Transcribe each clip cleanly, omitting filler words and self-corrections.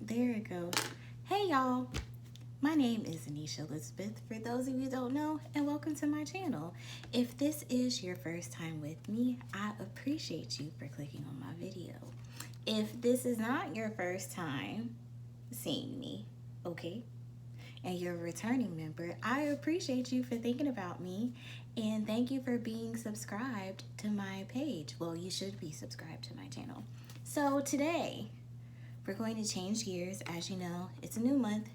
There it goes. Hey y'all, my name is Anisha Elizabeth, for those of you who don't know, and welcome to my channel. If this is your first time with me, I appreciate you for clicking on my video. If this is not your first time seeing me, okay, and you're a returning member, I appreciate you for thinking about me, and thank you for being subscribed to my page. Well, you should be subscribed to my channel. So today, we're going to change gears. As you know, it's a new month.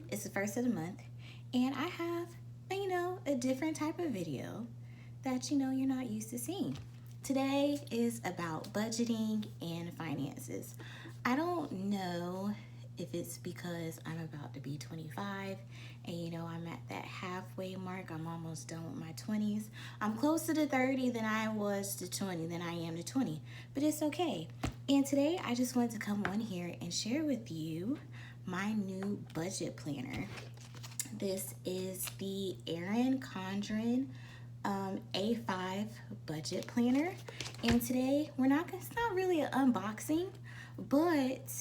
It's the first of the month. And I have, a different type of video that, you're not used to seeing. Today is about budgeting and finances. I don't know if it's because I'm about to be 25 and, I'm at that halfway mark. I'm almost done with my 20s. I'm closer to 30 than I was to 20 than I am to 20, but it's okay. And today I just wanted to come on here and share with you my new budget planner. This is the Erin Condren A5 budget planner. And today it's not really an unboxing, but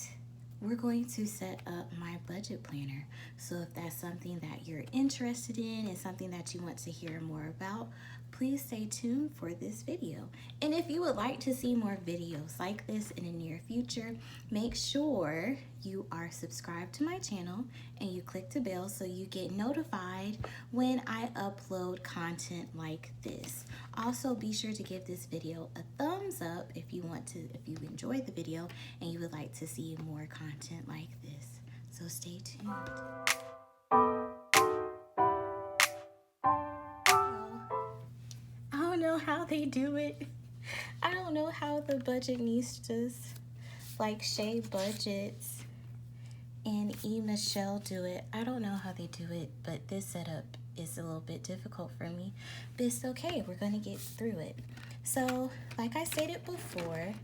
we're going to set up my budget planner. So if that's something that you're interested in and something that you want to hear more about, please stay tuned for this video. And if you would like to see more videos like this in the near future, make sure you are subscribed to my channel and you click the bell so you get notified when I upload content like this. Also, be sure to give this video a thumbs up if you enjoyed the video and you would like to see more content like this. So stay tuned. I don't know how they do it. I don't know how the budgetnistas like Shay Budgets and E. Michelle do it. I don't know how they do it, but this setup is a little bit difficult for me. But it's okay, we're gonna get through it. So, like I stated before,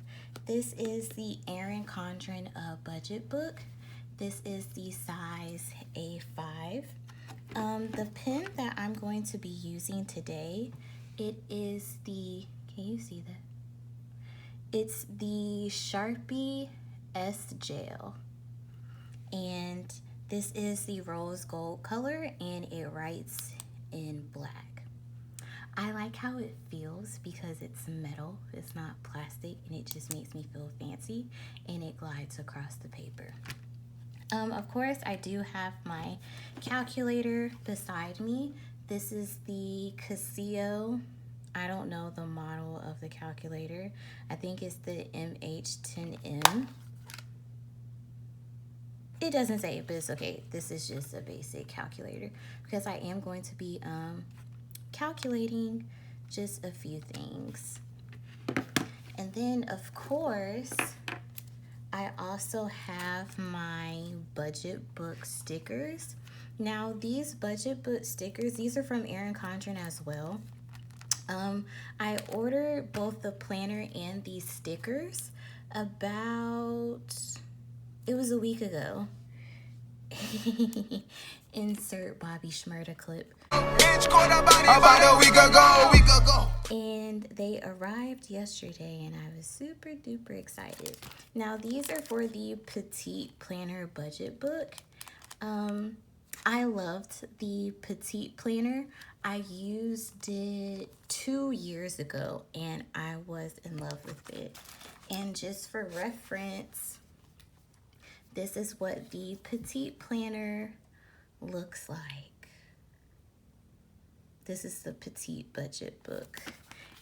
this is the Erin Condren budget book. This is the size A5. The pen that I'm going to be using today, it is the, can you see that? It's the Sharpie S Gel. And this is the rose gold color and it writes in black. I like how it feels because it's metal, it's not plastic, and it just makes me feel fancy and it glides across the paper. Of course, I do have my calculator beside me. This is the Casio. I don't know the model of the calculator. I think it's the MH10M. It doesn't say it, but it's okay. This is just a basic calculator because I am going to be calculating just a few things. And then, of course, I also have my budget book stickers. Now, these budget book stickers, these are from Erin Condren as well. I ordered both the planner and these stickers about, it was a week ago. Insert Bobby Shmurda clip. About a week ago. And they arrived yesterday and I was super duper excited. Now these are for the Petite Planner budget book. I loved the Petite Planner. I used it 2 years ago and I was in love with it. And just for reference, this is what the Petite Planner looks like. This is the Petite budget book.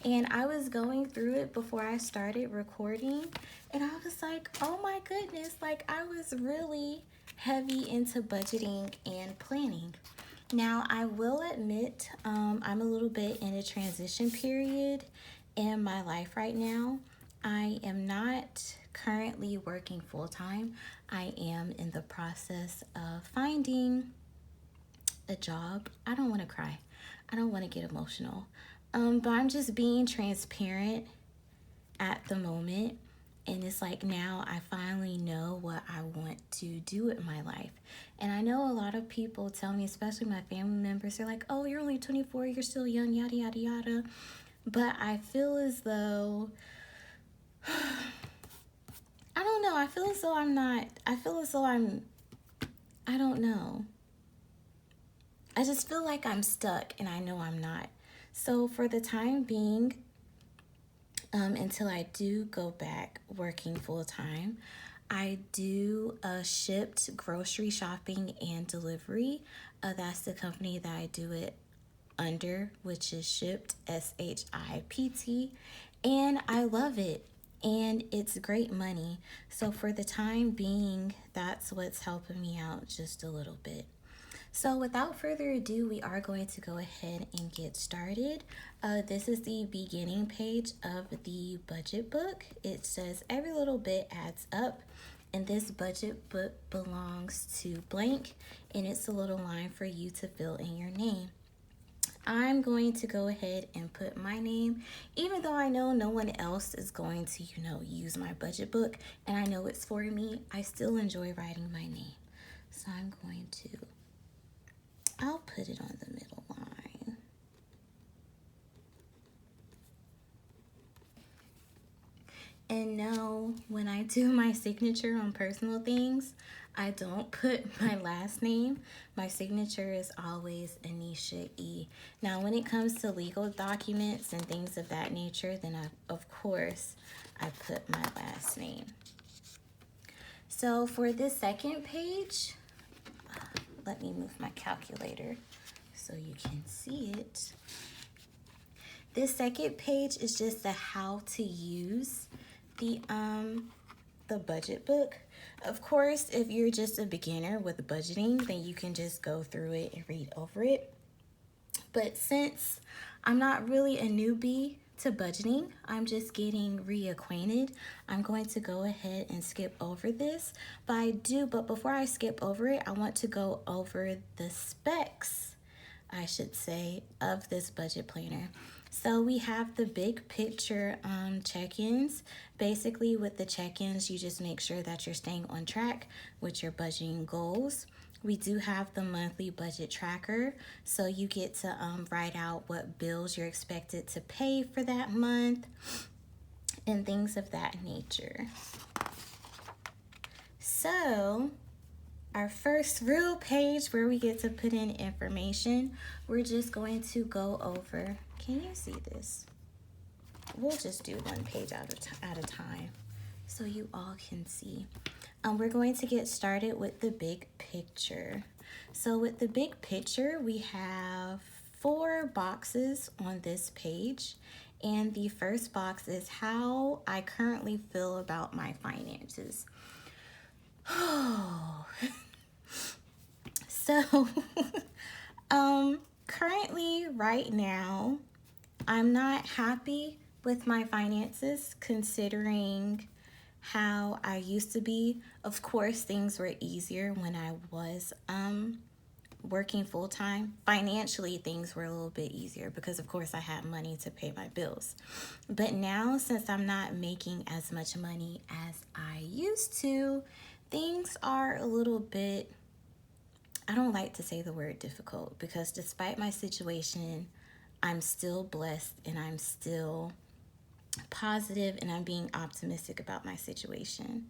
And I was going through it before I started recording and I was like, oh my goodness, like I was really heavy into budgeting and planning. Now, I will admit, I'm a little bit in a transition period in my life right now. I am not currently working full-time. I am in the process of finding a job. I don't want to cry. I don't want to get emotional. But I'm just being transparent at the moment. And it's like now I finally know what I want to do with my life. And I know a lot of people tell me, especially my family members, they're like, oh, you're only 24, you're still young, yada, yada, yada. But I feel as though, I don't know. I feel as though I'm not. I feel as though I'm. I don't know. I just feel like I'm stuck, and I know I'm not. So for the time being, until I do go back working full time, I do shipped grocery shopping and delivery. That's the company that I do it under, which is Shipt, SHIPT, and I love it. And it's great money. So for the time being, that's what's helping me out just a little bit. So without further ado, we are going to go ahead and get started. This is the beginning page of the budget book. It says every little bit adds up, and this budget book belongs to blank, and it's a little line for you to fill in your name. I'm going to go ahead and put my name, even though I know no one else is going to, use my budget book, and I know it's for me. I still enjoy writing my name. So I'll put it on the middle line. And no, when I do my signature on personal things, I don't put my last name. My signature is always Anisha E. Now, when it comes to legal documents and things of that nature, then of course, I put my last name. So for this second page, let me move my calculator so you can see it. This second page is just the how to use the budget book. Of course, if you're just a beginner with budgeting, then you can just go through it and read over it. But since I'm not really a newbie to budgeting, I'm just getting reacquainted, I'm going to go ahead and skip over this. But before I skip over it, I want to go over the specs, I should say, of this budget planner. So we have the big picture check-ins. Basically, with the check-ins, you just make sure that you're staying on track with your budgeting goals. We do have the monthly budget tracker, so you get to write out what bills you're expected to pay for that month and things of that nature. So our first real page where we get to put in information, we're just going to go over, can you see this? We'll just do one page at a time so you all can see. We're going to get started with the big picture. So with the big picture, we have 4 boxes on this page. And the first box is how I currently feel about my finances. So, currently, right now, I'm not happy with my finances considering how I used to be. Of course, things were easier when I was working full-time. Financially, things were a little bit easier because, of course, I had money to pay my bills. But now, since I'm not making as much money as I used to, things are a little bit, I don't like to say the word difficult, because despite my situation, I'm still blessed and I'm still positive and I'm being optimistic about my situation.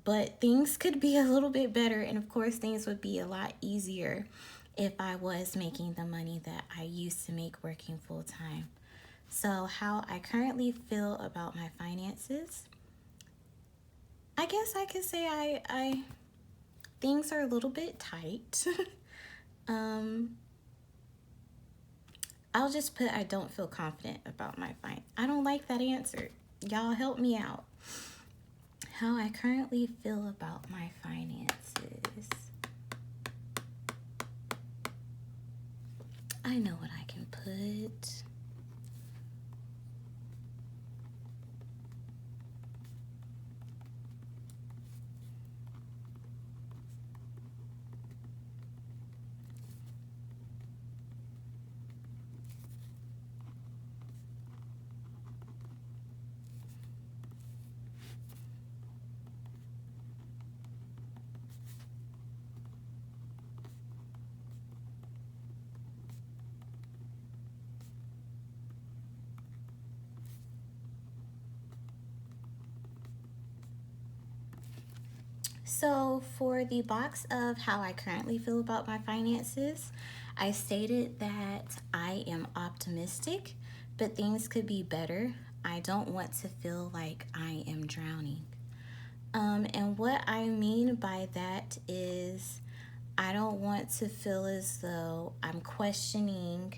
But things could be a little bit better, and of course things would be a lot easier if I was making the money that I used to make working full time. So how I currently feel about my finances, I guess I could say I things are a little bit tight. I'll just put I don't feel confident about my I don't like that answer. Y'all help me out. How I currently feel about my finances. I know what I can put. So, for the box of how I currently feel about my finances, I stated that I am optimistic, but things could be better. I don't want to feel like I am drowning. And what I mean by that is I don't want to feel as though I'm questioning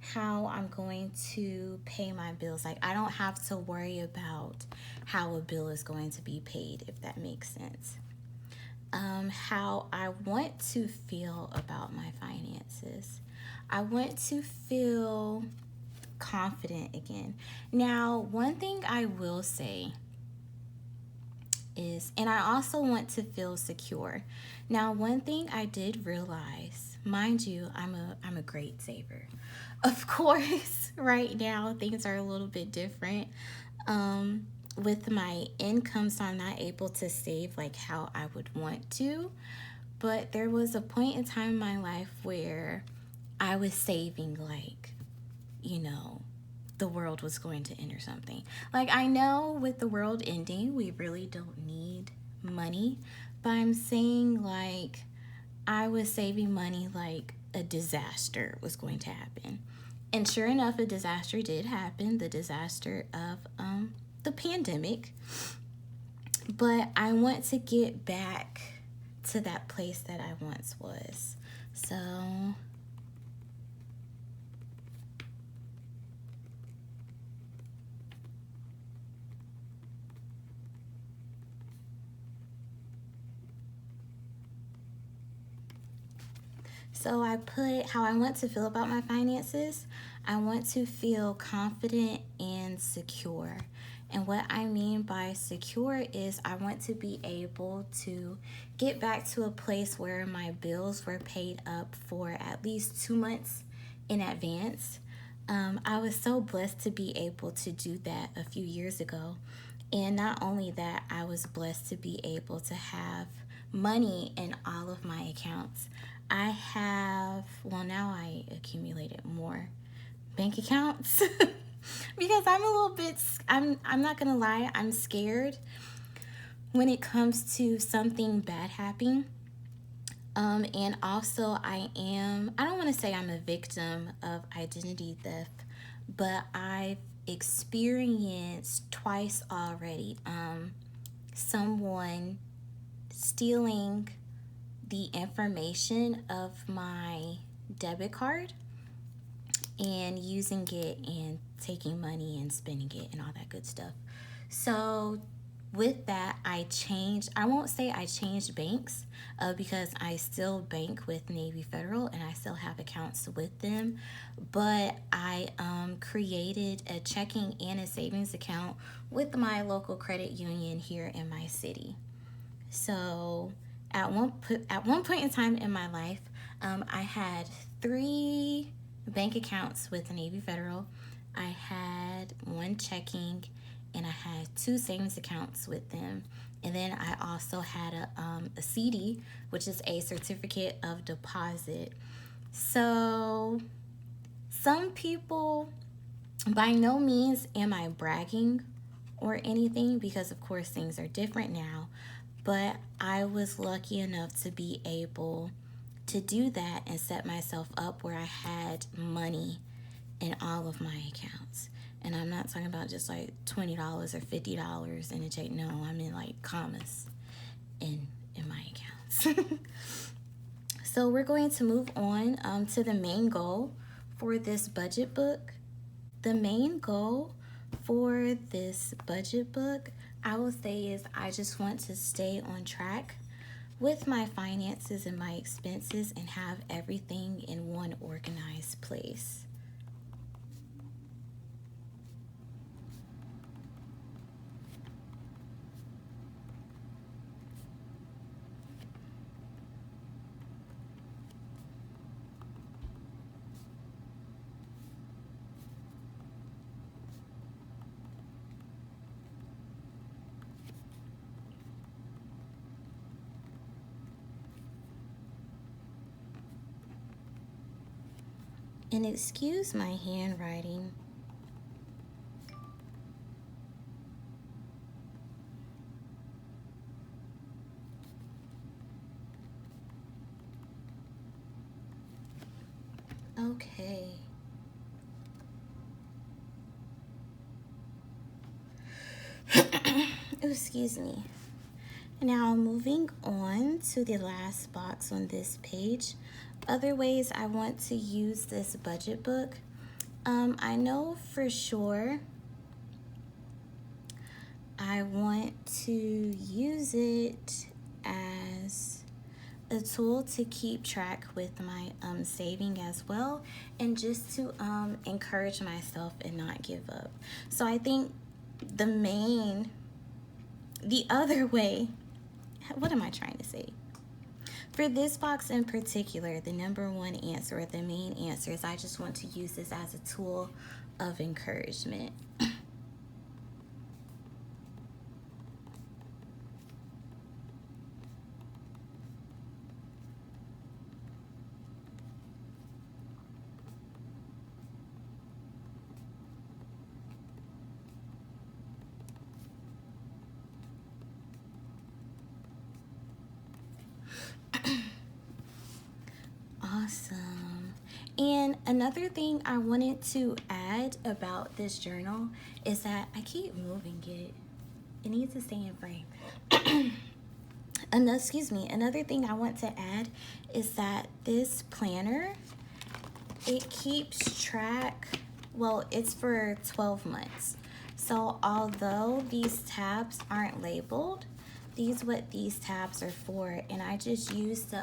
how I'm going to pay my bills. Like, I don't have to worry about how a bill is going to be paid, if that makes sense. How I want to feel about my finances. I want to feel confident again. Now, one thing I will say is, and I also want to feel secure. Now, one thing I did realize, mind you, I'm a great saver. Of course, right now things are a little bit different. With my income, so I'm not able to save like how I would want to. But there was a point in time in my life where I was saving like, you know, the world was going to end or something. Like, I know with the world ending, we really don't need money, but I'm saying like I was saving money like a disaster was going to happen. And sure enough, a disaster did happen, the disaster of the pandemic. But I want to get back to that place that I once was. So I put how I want to feel about my finances. I want to feel confident and secure. And what I mean by secure is I want to be able to get back to a place where my bills were paid up for at least 2 months in advance. I was so blessed to be able to do that a few years ago. And not only that, I was blessed to be able to have money in all of my accounts. I have, well, now I accumulated more bank accounts because I'm a little bit, I'm not gonna lie, I'm scared when it comes to something bad happening. And also I don't want to say I'm a victim of identity theft, but I've experienced twice already someone stealing the information of my debit card and using it and taking money and spending it and all that good stuff. So with that, I won't say I changed banks because I still bank with Navy Federal and I still have accounts with them, but I created a checking and a savings account with my local credit union here in my city. So at one point in time in my life, I had 3 bank accounts with the Navy Federal. I had 1 checking, and I had 2 savings accounts with them. And then I also had a CD, which is a certificate of deposit. So some people, by no means am I bragging or anything, because of course things are different now. But I was lucky enough to be able to do that and set myself up where I had money in all of my accounts. And I'm not talking about just like $20 or $50 in a check. No, I mean like commas in my accounts. So we're going to move on to the main goal for this budget book. The main goal for this budget book, I will say, is I just want to stay on track with my finances and my expenses and have everything in one organized place. And excuse my handwriting. Okay. Excuse me. Now, moving on to the last box on this page, other ways I want to use this budget book. I know for sure I want to use it as a tool to keep track with my saving as well, and just to encourage myself and not give up. So I think the other way, what am I trying to say? For this box in particular, the number one answer, or the main answer, is I just want to use this as a tool of encouragement. Awesome. And another thing I wanted to add about this journal is that I keep moving it. It needs to stay in frame. Another thing I want to add is that this planner, it keeps track, well, it's for 12 months. So although these tabs aren't labeled, what these tabs are for, and I just used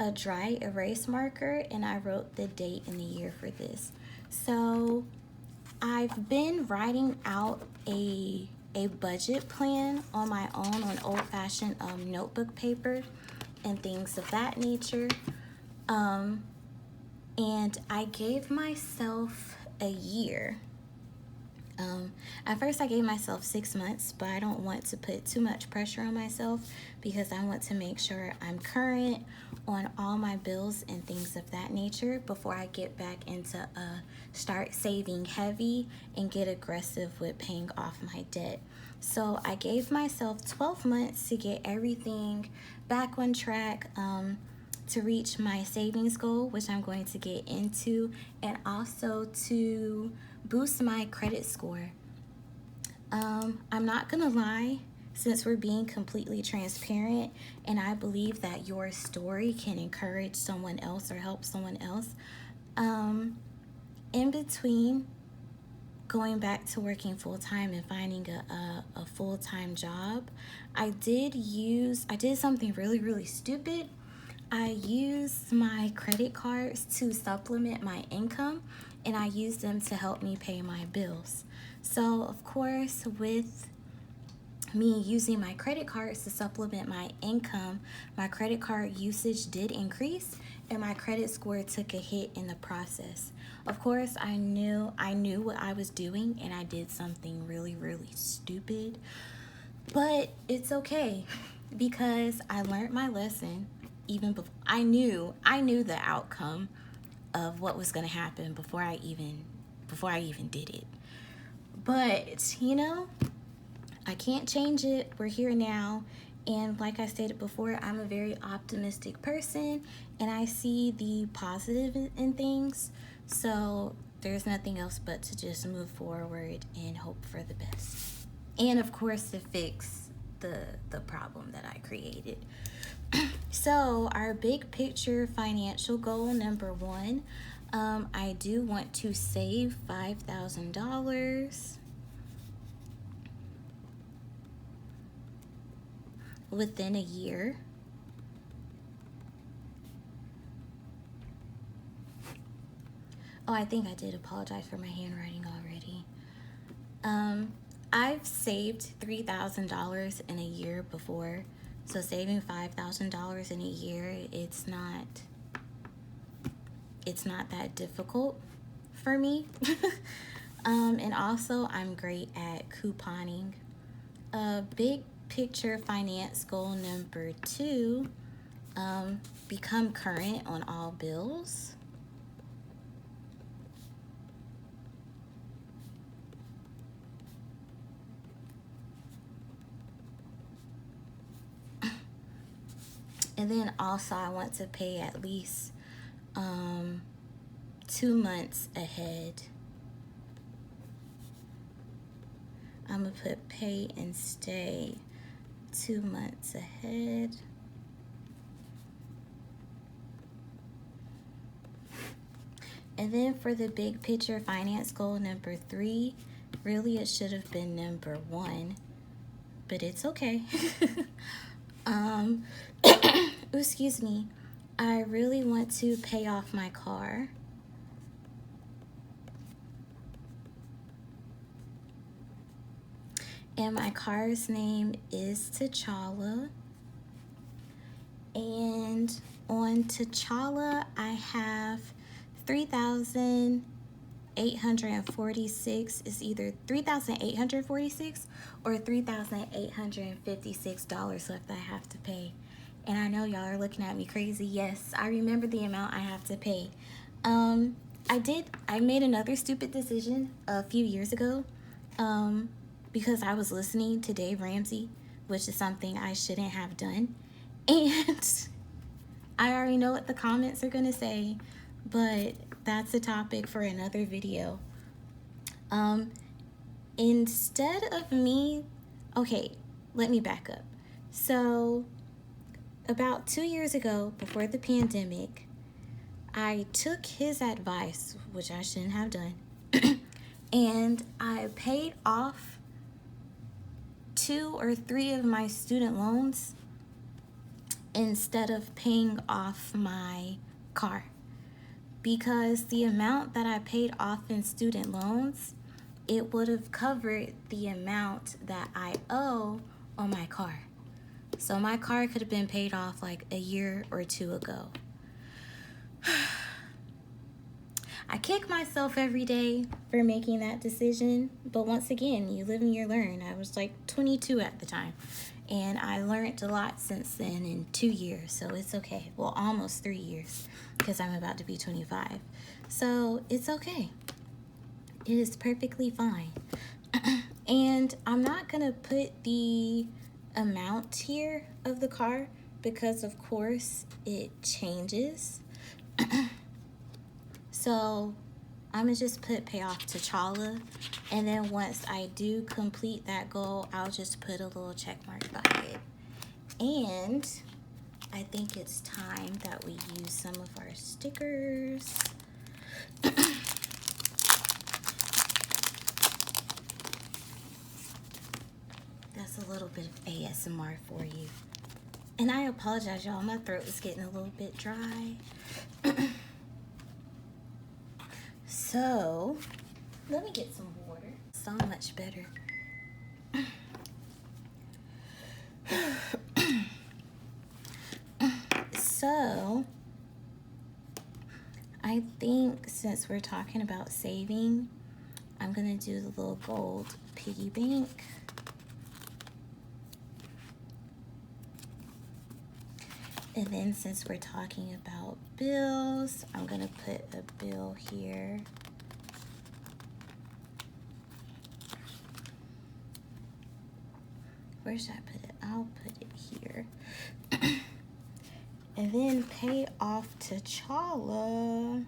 a dry erase marker and I wrote the date and the year for this. So I've been writing out a budget plan on my own on old-fashioned notebook paper and things of that nature. And I gave myself a year. At first I gave myself 6 months, but I don't want to put too much pressure on myself because I want to make sure I'm current on all my bills and things of that nature before I get back into start saving heavy and get aggressive with paying off my debt. So I gave myself 12 months to get everything back on track, to reach my savings goal, which I'm going to get into, and also to boost my credit score. I'm not gonna lie, since we're being completely transparent, and I believe that your story can encourage someone else or help someone else, in between going back to working full-time and finding a full-time job, I did something really, really stupid. I used my credit cards to supplement my income, and I used them to help me pay my bills. So, of course, with me using my credit cards to supplement my income, my credit card usage did increase, and my credit score took a hit in the process. Of course, I knew what I was doing, and I did something really, really stupid. But it's okay because I learned my lesson. Even before I knew the outcome of what was going to happen before I even did it. But I can't change it. We're here now, and like I stated before, I'm a very optimistic person, and I see the positive in things. So there's nothing else but to just move forward and hope for the best, and of course to fix the problem that I created. So our big picture financial goal number 1, I do want to save $5,000 within a year. Oh, I think I did apologize for my handwriting already. I've saved $3,000 in a year before. So saving $5,000 in a year, it's not that difficult for me. And also, I'm great at couponing. Big picture finance goal number 2, become current on all bills. And then also I want to pay at least 2 months ahead. I'm gonna put pay and stay 2 months ahead. And then for the big picture finance goal number 3, really it should have been number 1, but it's okay. Excuse me. I really want to pay off my car. And my car's name is T'Challa. And on T'Challa, I have 3,846. It's either 3,846 or $3,856 left I have to pay. And I know y'all are looking at me crazy. Yes, I remember the amount I have to pay. I made another stupid decision a few years ago. Because I was listening to Dave Ramsey, which is something I shouldn't have done. And I already know what the comments are going to say, but that's a topic for another video. Instead of me, okay, let me back up. So about 2 years ago, before the pandemic, I took his advice, which I shouldn't have done, and I paid off 2 or 3 of my student loans instead of paying off my car, because the amount that I paid off in student loans, it would have covered the amount that I owe on my car. So my car could have been paid off like a year or 2 ago. I kick myself every day for making that decision, but once again, you live and you learn. I was like 22 at the time, and I learned a lot since then in 2 years, so it's okay. Well, almost 3 years, because I'm about to be 25. So it's okay. It is perfectly fine. And I'm not gonna put the amount here of the car because, of course, it changes. So I'm gonna just put pay off T'Challa, and then once I do complete that goal, I'll just put a little check mark by it. And I think it's time that we use some of our stickers. That's a little bit of ASMR for you. And I apologize, y'all, my throat is getting a little bit dry. So, let me get some water. So much better. So, I think since we're talking about saving, I'm gonna do the little gold piggy bank. And then since we're talking about bills, I'm gonna put a bill here. Where should I put it? I'll put it here. And then pay off T'Challa.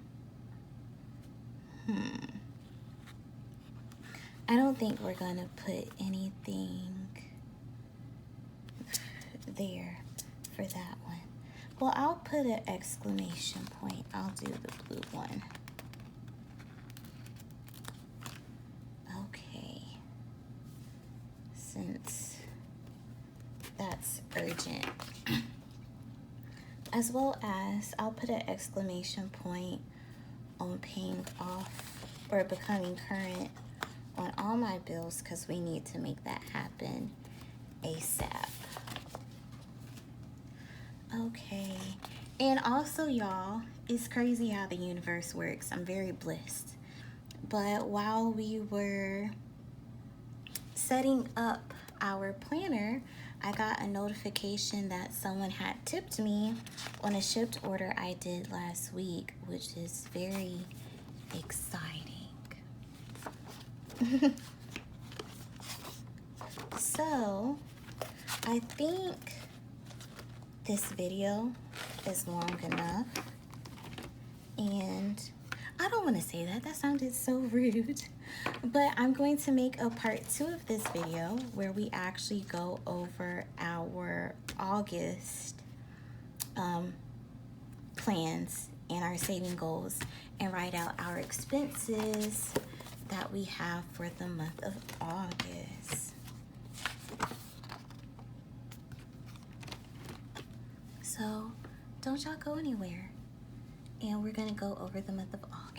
I don't think we're gonna put anything there for that one. Well, I'll put an exclamation point. I'll do the blue one. Okay. Since that's urgent. As well as, I'll put an exclamation point on paying off or becoming current on all my bills, because we need to make that happen ASAP. Okay, and also, y'all, it's crazy how the universe works. I'm very blessed. But while we were setting up our planner, I got a notification that someone had tipped me on a shipped order I did last week, which is very exciting. So, I think this video is long enough. And I don't want to say that. That sounded so rude. But I'm going to make a part 2 of this video where we actually go over our August plans and our saving goals and write out our expenses that we have for the month of August. So don't y'all go anywhere. And we're going to go over the month of August.